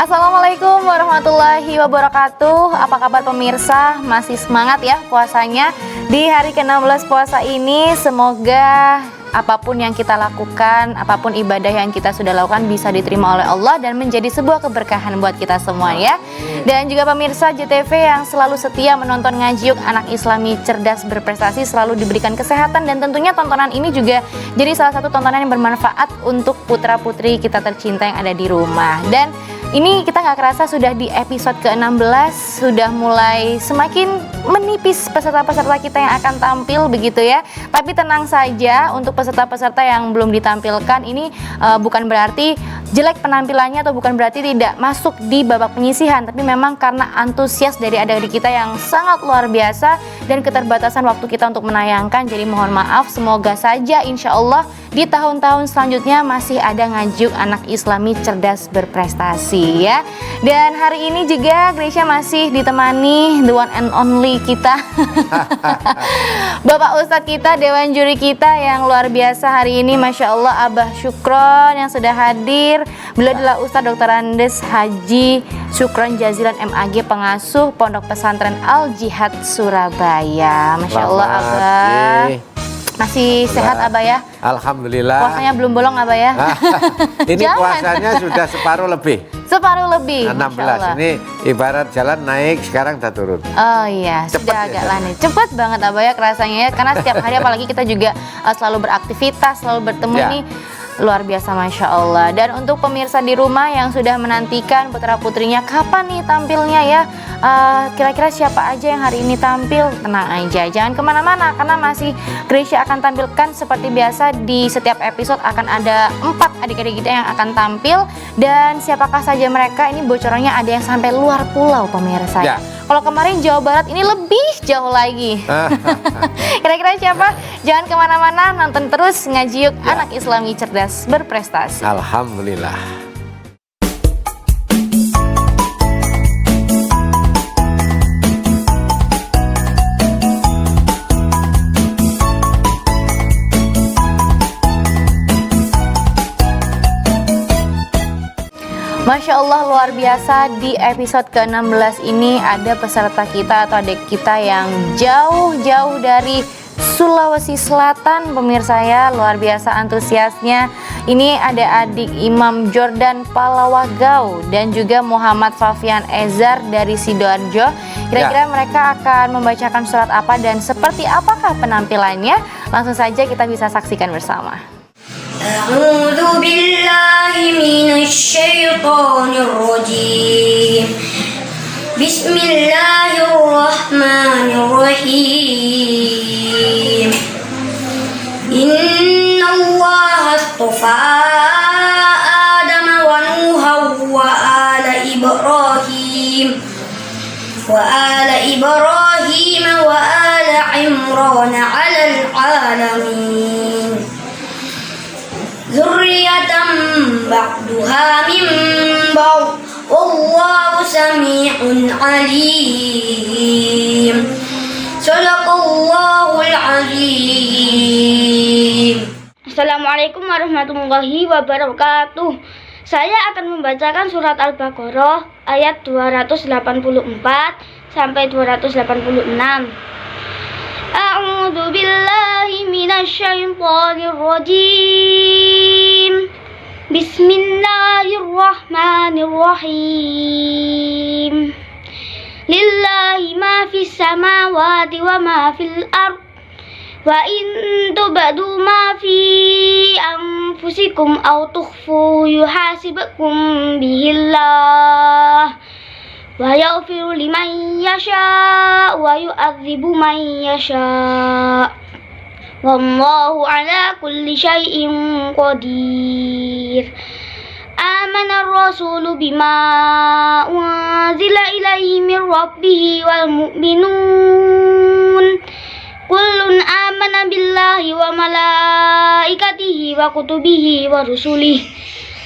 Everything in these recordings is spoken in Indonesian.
Assalamualaikum warahmatullahi wabarakatuh. Apa kabar pemirsa? Masih semangat ya puasanya di hari ke-16 puasa ini. Semoga apapun yang kita lakukan, apapun ibadah yang kita sudah lakukan bisa diterima oleh Allah dan menjadi sebuah keberkahan buat kita semua ya. Dan juga pemirsa JTV yang selalu setia menonton Ngaji Yuk, anak Islami cerdas berprestasi, selalu diberikan kesehatan, dan tentunya tontonan ini juga jadi salah satu tontonan yang bermanfaat untuk putra-putri kita tercinta yang ada di rumah. Dan ini kita nggak kerasa sudah di episode ke-16, sudah mulai semakin menipis peserta-peserta kita yang akan tampil begitu ya. Tapi tenang saja, untuk peserta-peserta yang belum ditampilkan ini bukan berarti jelek penampilannya atau bukan berarti tidak masuk di babak penyisihan, tapi memang karena antusias dari adik-adik kita yang sangat luar biasa dan keterbatasan waktu kita untuk menayangkan. Jadi mohon maaf, semoga saja insya Allah di tahun-tahun selanjutnya masih ada Ngaji Yuk anak Islami cerdas berprestasi ya. Dan hari ini juga Gracia masih ditemani the one and only kita Bapak Ustadz kita, Dewan Juri kita yang luar biasa hari ini, Masya Allah, Abah Syukron yang sudah hadir. Beliau adalah Ustadz Dr. Andes Haji Syukron Jazilan MAG, pengasuh Pondok Pesantren Al Jihad Surabaya. Masya Allah Abah, masih sehat Abah ya? Alhamdulillah. Puasanya belum bolong Abah ya? Ini puasanya sudah separuh lebih. Separuh lebih. 16. Ini ibarat jalan naik, sekarang udah turun. Oh iya, Cepet sudah ya, agak lani. Cepat banget Abah ya kerasanya ya. Karena setiap hari apalagi kita juga selalu beraktivitas, selalu bertemu Ya. nih. Luar biasa Masya Allah. Dan untuk pemirsa di rumah yang sudah menantikan putra-putrinya kapan nih tampilnya ya, kira-kira siapa aja yang hari ini tampil, tenang aja, jangan kemana-mana karena masih Gracia akan tampilkan seperti biasa. Di setiap episode akan ada 4 adik-adik kita yang akan tampil. Dan siapakah saja mereka, ini bocorannya ada yang sampai luar pulau pemirsa ya. Kalau kemarin Jawa Barat, ini lebih jauh lagi. Kira-kira siapa? Jangan kemana-mana, nonton terus Ngaji Yuk anak Islami cerdas berprestasi. Alhamdulillah. Masya Allah, luar biasa. Di episode ke-16 ini ada peserta kita atau adik kita yang jauh-jauh dari Sulawesi Selatan pemirsa ya. Luar biasa antusiasnya. Ini ada adik Imam Jordan Palawagau dan juga Muhammad Fafian Ezar dari Sidoarjo. Kira-kira mereka akan membacakan surat apa dan seperti apakah penampilannya? Langsung saja kita bisa saksikan bersama. أعوذ بالله من الشيطان الرجيم بسم الله الرحمن الرحيم إن الله اصطفى آدم ونوحا وآل إبراهيم وآل عمران على العالمين ذرية بعضها من بعض والله سميع عليم صدق الله العظيم. Assalamualaikum warahmatullahi wabarakatuh. Saya akan membacakan surat Al-Baqarah ayat 284 sampai 286. A'udzu billahi minasyaitonir rajim. Bismillahirrahmanirrahim. Lillahi ma fis samawati wa ma fil ard. Wa in tubadu ma fi anfusikum aw tukhfu yuhasibukum bihillah. Wa yaghfiru liman yasha wa yu'adzibu man yasha. Wallahu ala kulli syai'in qadir. Amana ar-rasulu bima unzila ilaihi min rabbih wal mu'minun. Kullun amana billahi wa malaikatihi wa kutubihi wa rusulihi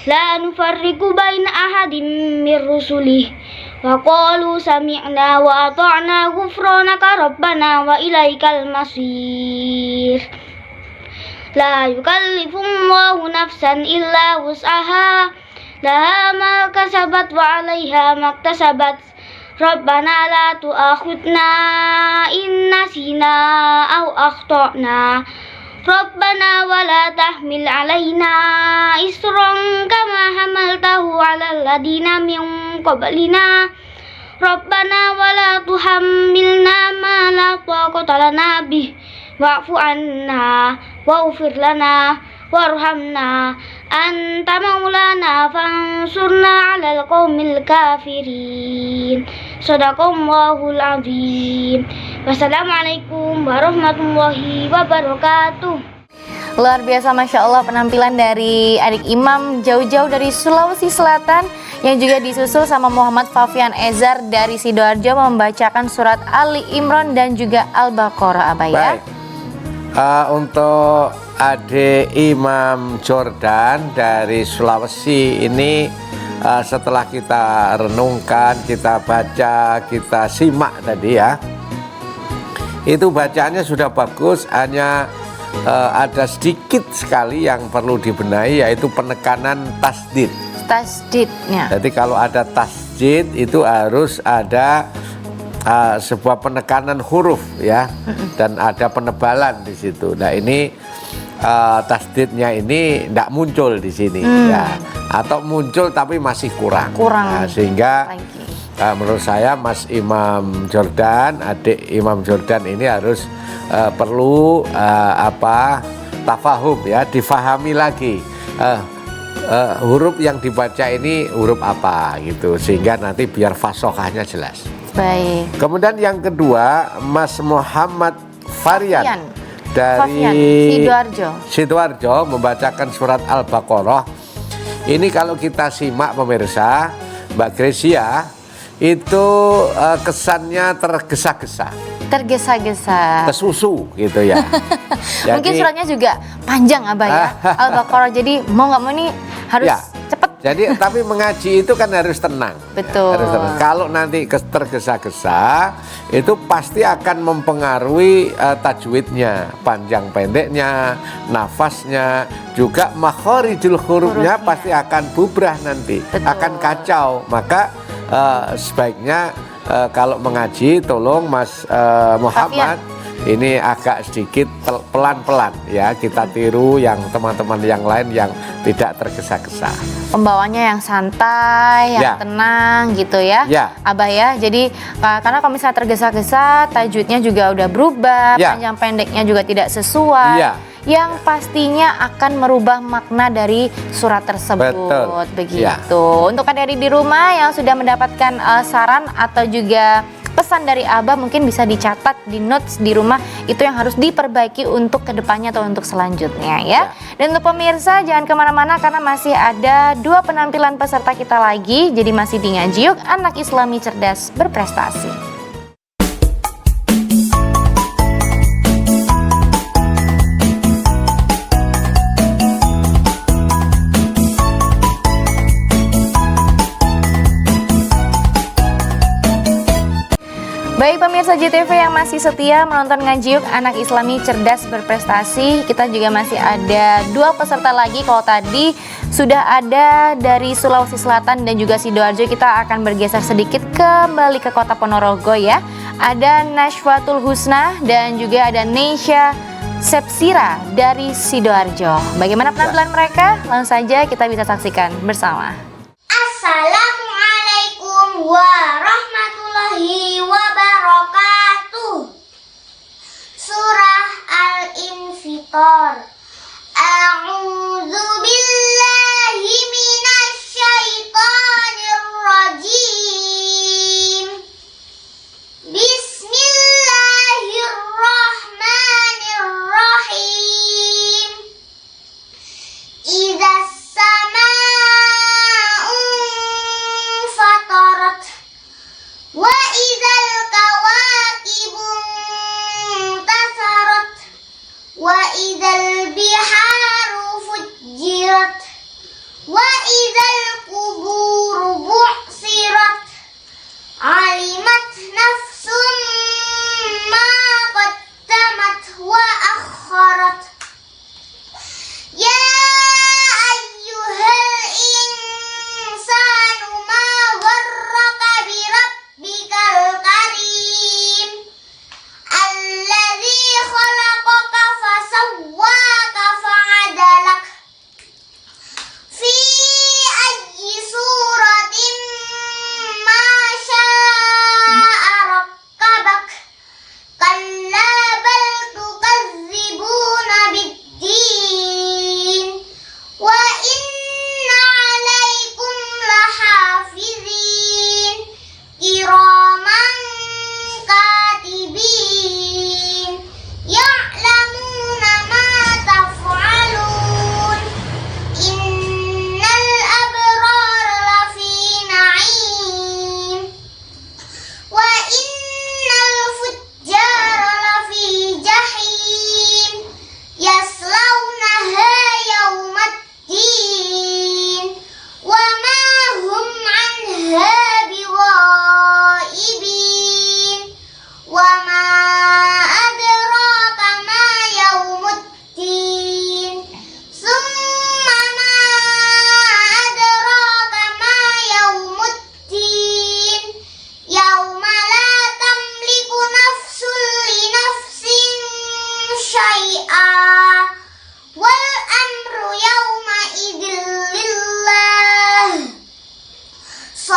la nufarriqu baina ahadin min rusulihi wa qalu sami'na wa ata'na ghufranaka rabbana wa ilaikal masir. La yukallifullahu nafsan illa wus'aha laha ma kasabat wa 'alaiha maktasabat. Rabbana la tu'akhidna in nasina aw akhtana. Rabbana wa la tahmil 'alaina isran kama hamaltahu 'alal ladina min qablina. Rabbana wa la tuhammilna ma la taqata lana bih wa'fu 'anna waghfir lana warhamna anta maulana fansurna 'alal qaumil kafirin. Shadaqallahul azim. Wassalamualaikum warahmatullahi wabarakatuh. Luar biasa, Masya Allah, penampilan dari adik imam jauh-jauh dari Sulawesi Selatan yang juga disusul sama Muhammad Fafian Ezar dari Sidoarjo membacakan surat Ali Imran dan juga Al-Baqarah, Abah ya. Baik. Untuk adik Imam Jordan dari Sulawesi ini, setelah kita renungkan, kita baca, kita simak tadi ya, itu bacaannya sudah bagus, hanya ada sedikit sekali yang perlu dibenahi, yaitu penekanan tasdid. Tasdidnya. Jadi kalau ada tasdid itu harus ada sebuah penekanan huruf ya, dan ada penebalan di situ. Nah ini tasdidnya ini tidak muncul di sini ya, atau muncul tapi masih kurang. Nah, sehingga menurut saya Mas Imam Jordan, adik Imam Jordan ini harus perlu tafahum ya, difahami lagi huruf yang dibaca ini huruf apa gitu, sehingga nanti biar fasohahnya jelas. Baik. Kemudian yang kedua, Mas Muhammad Farian dari Sidoarjo membacakan surat Al-Baqarah. Ini kalau kita simak pemirsa, Mbak Gresia, itu kesannya tergesa-gesa, tersusu gitu ya. Jadi, mungkin suratnya juga panjang, Abah ya, Al-Baqarah, jadi mau nggak mau nih harus ya, cepet. Jadi tapi mengaji itu kan harus tenang. Betul. Harus tenang. Kalau nanti tergesa-gesa, itu pasti akan mempengaruhi tajwidnya, panjang pendeknya, nafasnya, juga makhorijul hurufnya pasti akan bubrah nanti. Betul. Akan kacau. Maka sebaiknya kalau mengaji, tolong Mas Muhammad ini agak sedikit pelan-pelan ya, kita tiru yang teman-teman yang lain yang tidak tergesa-gesa. Pembawanya yang santai, yang tenang gitu ya, Abah ya. Jadi karena kalau misalnya tergesa-gesa, tajwidnya juga udah berubah, panjang pendeknya juga tidak sesuai. Yang pastinya akan merubah makna dari surat tersebut. Betul. Begitu. Untuk adik-adik di rumah yang sudah mendapatkan saran atau juga pesan dari Abah, mungkin bisa dicatat di notes di rumah, itu yang harus diperbaiki untuk kedepannya atau untuk selanjutnya ya. Dan untuk pemirsa jangan kemana-mana karena masih ada 2 penampilan peserta kita lagi. Jadi masih di Ngaji Yuk, Anak Islami Cerdas Berprestasi. Baik pemirsa JTV yang masih setia menonton Ngaji Yuk Anak Islami Cerdas Berprestasi, kita juga masih ada 2 peserta lagi. Kalau tadi sudah ada dari Sulawesi Selatan dan juga Sidoarjo, kita akan bergeser sedikit kembali ke kota Ponorogo ya. Ada Nashwatul Husna dan juga ada Neisha Sepsira dari Sidoarjo. Bagaimana penampilan mereka? Langsung saja kita bisa saksikan bersama. Assalamualaikum warahmatullahi wabarakatuh. Surah Al-Infitor. A'udzu billahi minasyaitonir rajim. Bismillahirrahmanirrahim. Idzas samaa'u fatarat wa idzal kawakibu intasarat wa idzal biharu fujjirat wa idzal quburu bu'sirat alimat nafsum ma qaddamat wa akharat. Ya ayyuhal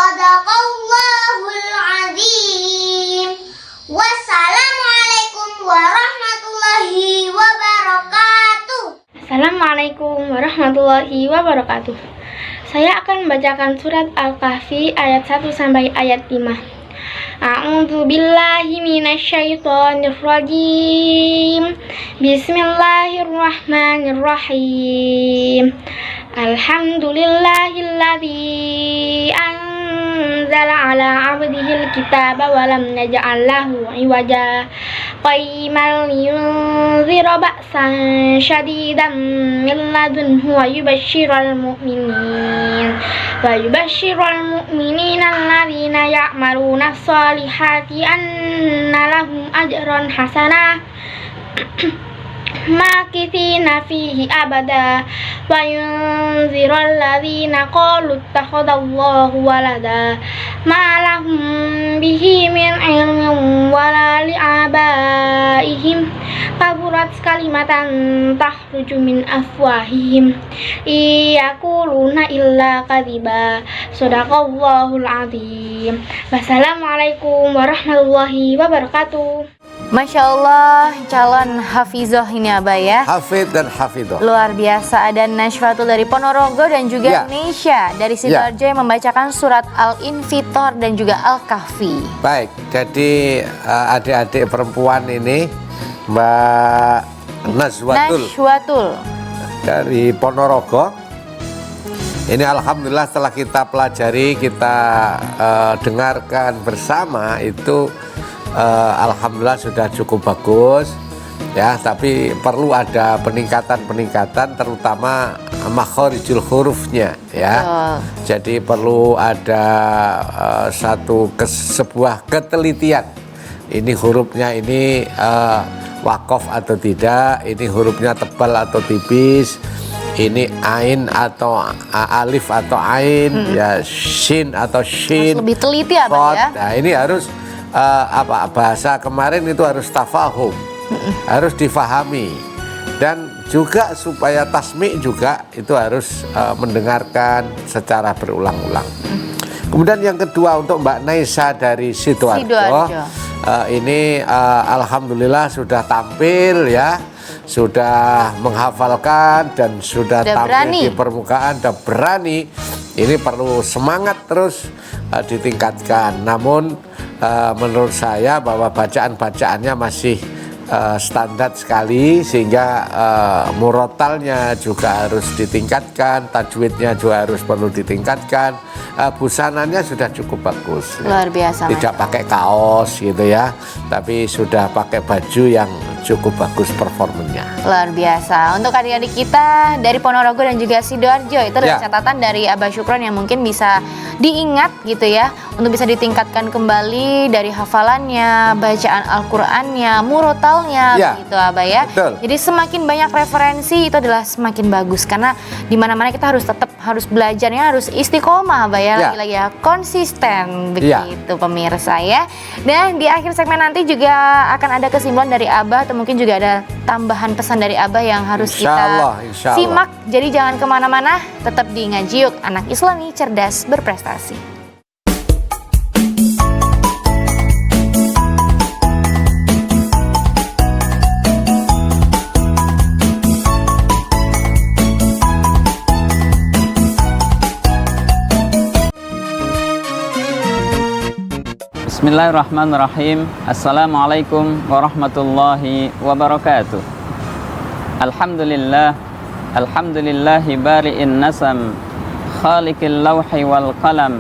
Shadaqallahul azim. Wassalamualaikum warahmatullahi wabarakatuh. Assalamualaikum warahmatullahi wabarakatuh. Saya akan membacakan surat Al-Kahfi ayat 1 sampai ayat 5. A'udzu billahi minasyaitonir rajim. Bismillahirrahmanirrahim. Alhamdulillahilladzi anzala ala 'abdihil kitaba wa lam naj'al lahu 'iwaja qayyiman liyunzira ba'san syadidan min ladunhu wa yubashshiral mu'minina alladzina ya'maluna sholihati anna lahum ajran hasanah makithina fihi abada wa yunziral ladzina qalu ittakhadallahu walada ma lahum bihi min ilmin wala li'abaihim kaburat kalimatan takhruju min afwahihim yaquluna illa kadhiba shadaqallahul azim. Wassalamualaikum warahmatullahi wabarakatuh. Masya Allah, calon hafizoh ini Abah ya. Hafid dan hafidhoh. Luar biasa. Ada Najwatul dari Ponorogo dan juga Ya. Nesya dari Sidoarjo yang membacakan surat Al-Infitor dan juga Al-Kahfi. Baik, jadi adik-adik perempuan ini Mbak Najwatul dari Ponorogo. Ini alhamdulillah setelah kita pelajari, kita dengarkan bersama itu alhamdulillah sudah cukup bagus ya, tapi perlu ada peningkatan terutama makhorijul hurufnya ya. Jadi perlu ada sebuah ketelitian. Ini hurufnya ini wakof atau tidak, ini hurufnya tebal atau tipis, ini ain atau alif atau ain, ya shin atau shin. Harus lebih teliti ya, Bang, ya. Nah, ini harus bahasa kemarin itu harus tafahum, harus difahami, dan juga supaya tasmi' juga itu harus mendengarkan secara berulang-ulang. Kemudian yang kedua untuk Mbak Naisa dari Sidoarjo. Ini alhamdulillah sudah tampil ya, sudah menghafalkan dan sudah tampil di permukaan dan berani. Ini perlu semangat terus ditingkatkan. Namun menurut saya bahwa bacaan-bacaannya masih standar sekali, sehingga murotalnya juga harus ditingkatkan, tajwidnya juga harus perlu ditingkatkan, busananya sudah cukup bagus. Luar biasa. Tidak pakai kaos gitu ya, tapi sudah pakai baju yang cukup bagus performanya. Luar biasa. Untuk adik-adik kita dari Ponorogo dan juga Sidoarjo, itu adalah catatan dari Abah Syukron yang mungkin bisa diingat gitu ya, untuk bisa ditingkatkan kembali dari hafalannya, bacaan Al-Qur'annya, murotalnya, begitu Abah ya. Betul. Jadi semakin banyak referensi itu adalah semakin bagus, karena di mana-mana kita harus tetap belajarnya harus istiqomah Abah ya, lagi-lagi ya, konsisten begitu pemirsa ya. Dan di akhir segmen nanti juga akan ada kesimpulan dari Abah, atau mungkin juga ada tambahan pesan dari Abah yang harus kita simak. Jadi jangan kemana-mana, tetap di Ngaji Yuk, anak Islami cerdas berprestasi. Bismillahirrahmanirrahim. Assalamualaikum warahmatullahi wabarakatuh. Alhamdulillah, alhamdulillahi bari'in nasam, khaliqil lawhi wal qalam.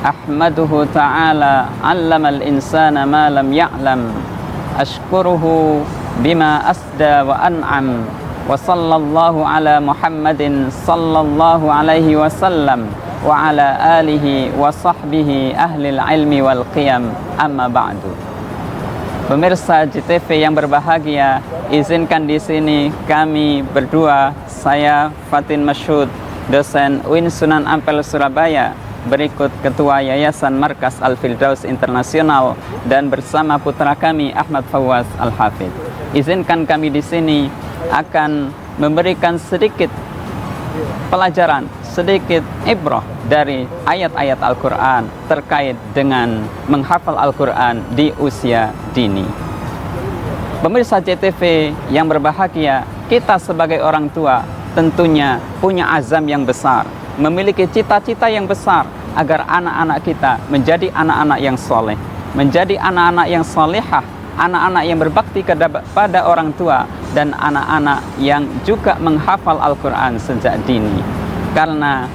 Ahmaduhu ta'ala 'allamal insana ma lam ya'lam. Ashkuruhu bima asda wa an'am. Wa sallallahu ala Muhammadin sallallahu alaihi wasallam wa ala alihi wa sahbihi ahlil ilmi wal qiyam, amma ba'du. Pemirsa JTV yang berbahagia, izinkan di sini kami berdua, saya Fatin Masyud, dosen UIN Sunan Ampel Surabaya, berikut Ketua Yayasan Markas Al-Firdaus Internasional, dan bersama putra kami Ahmad Fawaz Al-Hafidh. Izinkan kami di sini akan memberikan sedikit pelajaran sedikit ibrah dari ayat-ayat Al-Quran terkait dengan menghafal Al-Quran di usia dini. Pemirsa CTV yang berbahagia, kita sebagai orang tua tentunya punya azam yang besar, memiliki cita-cita yang besar agar anak-anak kita menjadi anak-anak yang soleh, menjadi anak-anak yang solehah, anak-anak yang berbakti kepada orang tua, dan anak-anak yang juga menghafal Al-Quran sejak dini. Karena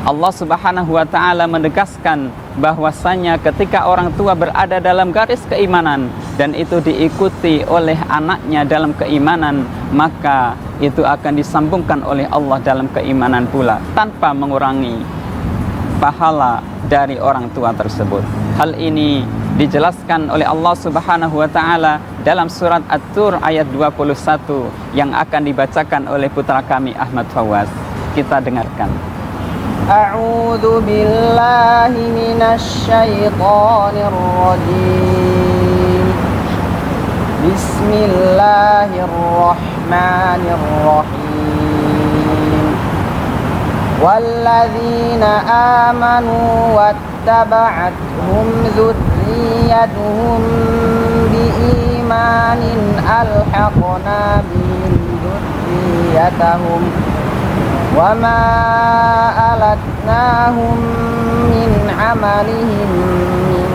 Allah Subhanahu wa Ta'ala menegaskan bahwasanya ketika orang tua berada dalam garis keimanan dan itu diikuti oleh anaknya dalam keimanan, maka itu akan disambungkan oleh Allah dalam keimanan pula tanpa mengurangi pahala dari orang tua tersebut. Hal ini dijelaskan oleh Allah Subhanahu wa Ta'ala dalam surat At-Tur ayat 21 yang akan dibacakan oleh putra kami Ahmad Fawaz. Kita dengarkan. A'udzu billahi minasy syaithanir rajim. Bismillahirrahmanirrahim. Walladzina amanu wattaba'athum dzurriyyatuhum biimanin alhaqna bihim dzurriyyatahum wa ma alatnahum min amalihim min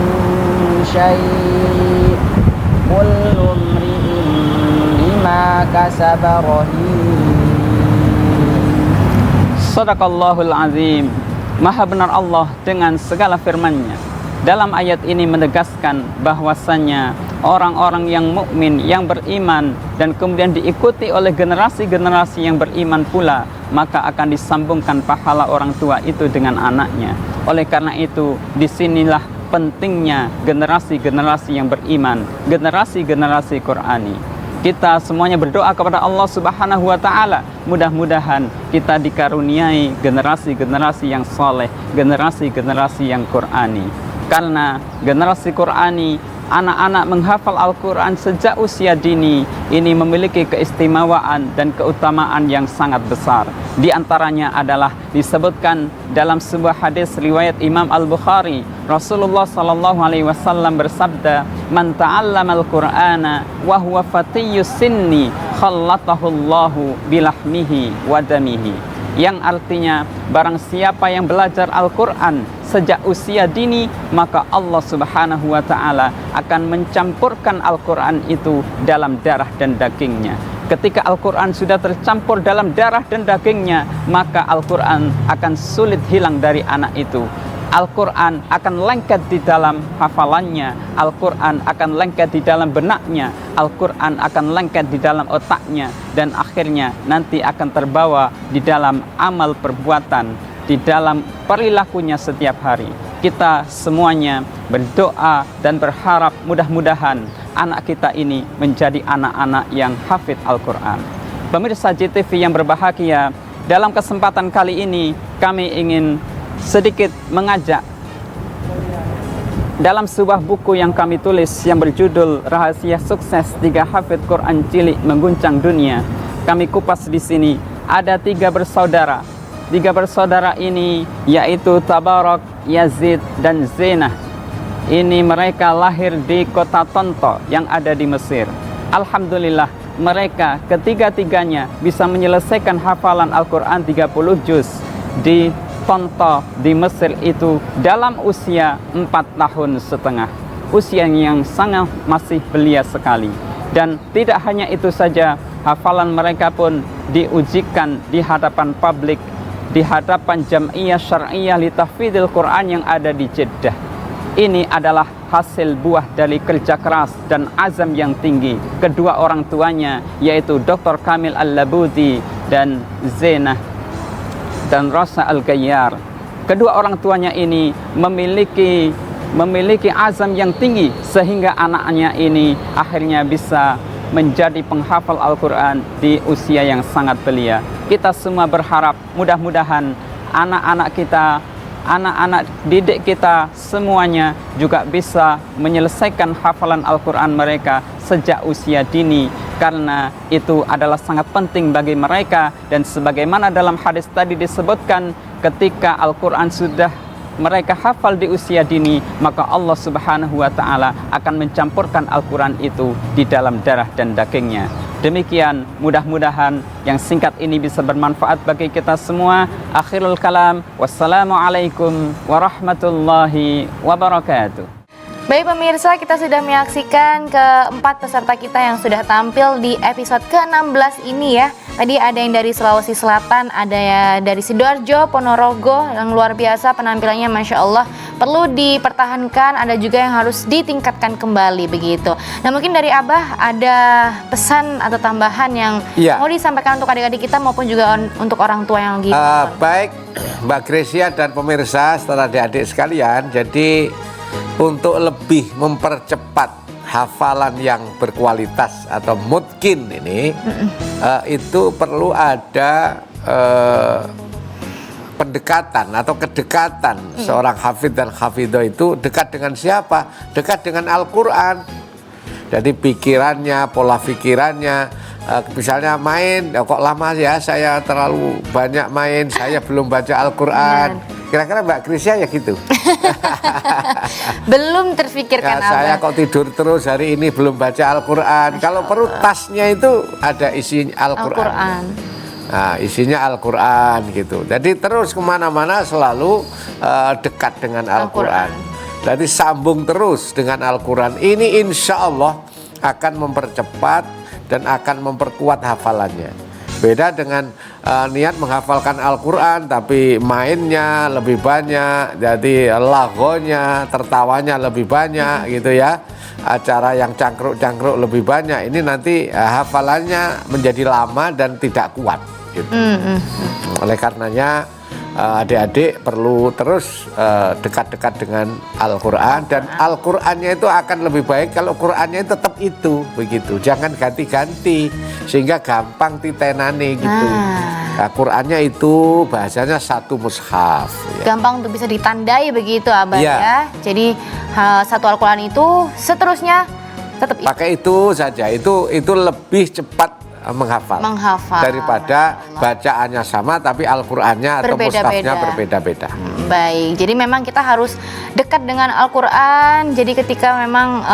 syai' kullu imri'in bima kasaba rahin. Sadaqallahul azim. Maha benar Allah dengan segala firman-Nya. Dalam ayat ini menegaskan bahwasannya orang-orang yang mukmin, yang beriman dan kemudian diikuti oleh generasi-generasi yang beriman pula, maka akan disambungkan pahala orang tua itu dengan anaknya. Oleh karena itu, disinilah pentingnya generasi-generasi yang beriman, generasi-generasi Qur'ani. Kita semuanya berdoa kepada Allah Subhanahu wa Ta'ala, mudah-mudahan kita dikaruniai generasi-generasi yang soleh, generasi-generasi yang Qur'ani. Karena generasi Qur'ani, anak-anak menghafal Al-Quran sejak usia dini ini memiliki keistimewaan dan keutamaan yang sangat besar. Di antaranya adalah disebutkan dalam sebuah hadis riwayat Imam Al-Bukhari, Rasulullah SAW bersabda, "Man ta'allama al-Qur'ana wa huwa fatiyyus sinni khallatahu Allahu bilahmihi wa damihi." Yang artinya, barang siapa yang belajar Al-Quran sejak usia dini, maka Allah Subhanahu wa Ta'ala akan mencampurkan Al-Quran itu dalam darah dan dagingnya. Ketika Al-Quran sudah tercampur dalam darah dan dagingnya, maka Al-Quran akan sulit hilang dari anak itu. Al-Quran akan lengket di dalam hafalannya, Al-Quran akan lengket di dalam benaknya, Al-Quran akan lengket di dalam otaknya, dan akhirnya nanti akan terbawa di dalam amal perbuatan, di dalam perilakunya setiap hari. Kita semuanya berdoa dan berharap mudah-mudahan anak kita ini menjadi anak-anak yang hafidh Al-Quran. Pemirsa JTV yang berbahagia, dalam kesempatan kali ini kami ingin sedikit mengajak dalam sebuah buku yang kami tulis yang berjudul Rahasia Sukses 3 Hafidh Quran Cilik Mengguncang Dunia. Kami kupas di sini ada 3 bersaudara. 3 bersaudara ini yaitu Tabarak, Yazid, dan Zainah. Ini mereka lahir di kota Tonto yang ada di Mesir. Alhamdulillah, mereka ketiga-tiganya bisa menyelesaikan hafalan Al-Quran 30 juz di Tonto di Mesir itu dalam usia 4 tahun setengah. Usia yang sangat masih belia sekali. Dan tidak hanya itu saja, hafalan mereka pun diujikan di hadapan publik, di hadapan Jam'iyah Syar'iyah li Tahfidzil Quran yang ada di Jeddah. Ini adalah hasil buah dari kerja keras dan azam yang tinggi kedua orang tuanya, yaitu Dr. Kamil Al-Labudi dan Zainah dan Rosa Al-Gayyar. Kedua orang tuanya ini memiliki azam yang tinggi sehingga anaknya ini akhirnya bisa menjadi penghafal Al-Quran di usia yang sangat belia. Kita semua berharap mudah-mudahan anak-anak kita, anak-anak didik kita semuanya juga bisa menyelesaikan hafalan Al-Quran mereka sejak usia dini, karena itu adalah sangat penting bagi mereka. Dan sebagaimana dalam hadis tadi disebutkan, ketika Al-Quran sudah mereka hafal di usia dini, maka Allah Subhanahu wa Ta'ala akan mencampurkan Al-Quran itu di dalam darah dan dagingnya. Demikian, mudah-mudahan yang singkat ini bisa bermanfaat bagi kita semua. Akhirul kalam, wassalamualaikum warahmatullahi wabarakatuh. Baik pemirsa, kita sudah menyaksikan keempat peserta kita yang sudah tampil di episode ke-16 ini ya. Tadi ada yang dari Sulawesi Selatan, ada ya dari Sidoarjo, Ponorogo, yang luar biasa penampilannya Masya Allah. Perlu dipertahankan, ada juga yang harus ditingkatkan kembali begitu. Nah mungkin dari Abah ada pesan atau tambahan yang mau disampaikan untuk adik-adik kita maupun juga untuk orang tua yang lagi baik Mbak Gresia dan pemirsa serta adik-adik sekalian, jadi untuk lebih mempercepat hafalan yang berkualitas atau mutkin ini, itu perlu ada pendekatan atau kedekatan. Seorang hafidh dan hafidhah itu dekat dengan siapa? Dekat dengan Al-Quran. Jadi pikirannya, pola pikirannya, misalnya main, kok lama ya saya terlalu banyak main, saya belum baca Al-Quran. Kira-kira Mbak Krisya ya gitu. belum terfikirkan Ya, saya kok tidur terus hari ini belum baca Al-Quran. Kalau perlu tasnya itu ada isi Al-Quran. Nah, isinya Al-Quran gitu. Jadi terus kemana-mana selalu dekat dengan Al-Quran. Jadi sambung terus dengan Al-Quran. Ini insya Allah akan mempercepat dan akan memperkuat hafalannya. Beda dengan niat menghafalkan Al-Quran tapi mainnya lebih banyak, jadi lagonya, tertawanya lebih banyak gitu ya. Acara yang cangkruk-cangkruk lebih banyak, ini nanti hafalannya menjadi lama dan tidak kuat gitu. Oleh karenanya adik-adik perlu terus dekat-dekat dengan Al-Quran, dan Al-Qurannya itu akan lebih baik kalau Qurannya tetap itu begitu, jangan ganti-ganti sehingga gampang titenane gitu. Nah, Qurannya itu bahasanya satu mushaf ya. Gampang untuk bisa ditandai begitu Abah ya. Jadi satu Al-Quran itu seterusnya tetap pakai itu saja, itu lebih cepat menghafal daripada bacaannya sama tapi Al-Qur'annya atau mushafnya berbeda-beda. Baik, jadi memang kita harus dekat dengan Al-Qur'an. Jadi ketika memang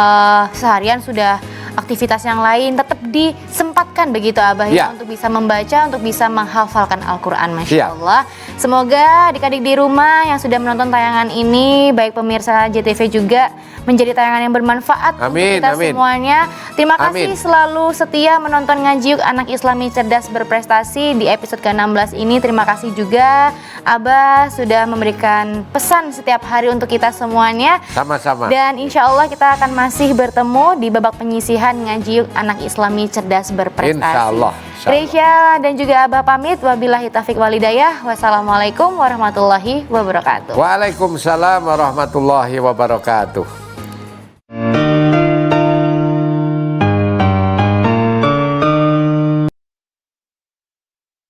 seharian sudah aktivitas yang lain tetap disempatkan begitu Abah ya, untuk bisa membaca, untuk bisa menghafalkan Al-Qur'an. Masya Allah. Semoga adik-adik di rumah yang sudah menonton tayangan ini, baik pemirsa JTV juga, menjadi tayangan yang bermanfaat untuk kita semuanya. Terima kasih selalu setia menonton Ngaji Yuk Anak Islami Cerdas Berprestasi di episode ke-16 ini. Terima kasih juga Abah sudah memberikan pesan setiap hari untuk kita semuanya. Sama-sama. Dan insya Allah kita akan masih bertemu di babak penyisihan Ngaji Yuk Anak Islami Cerdas Berprestasi. Insya Allah. Gresia dan juga Abah pamit. Wabillahi taufiq walhidayah. Wassalamualaikum warahmatullahi wabarakatuh. Waalaikumsalam warahmatullahi wabarakatuh.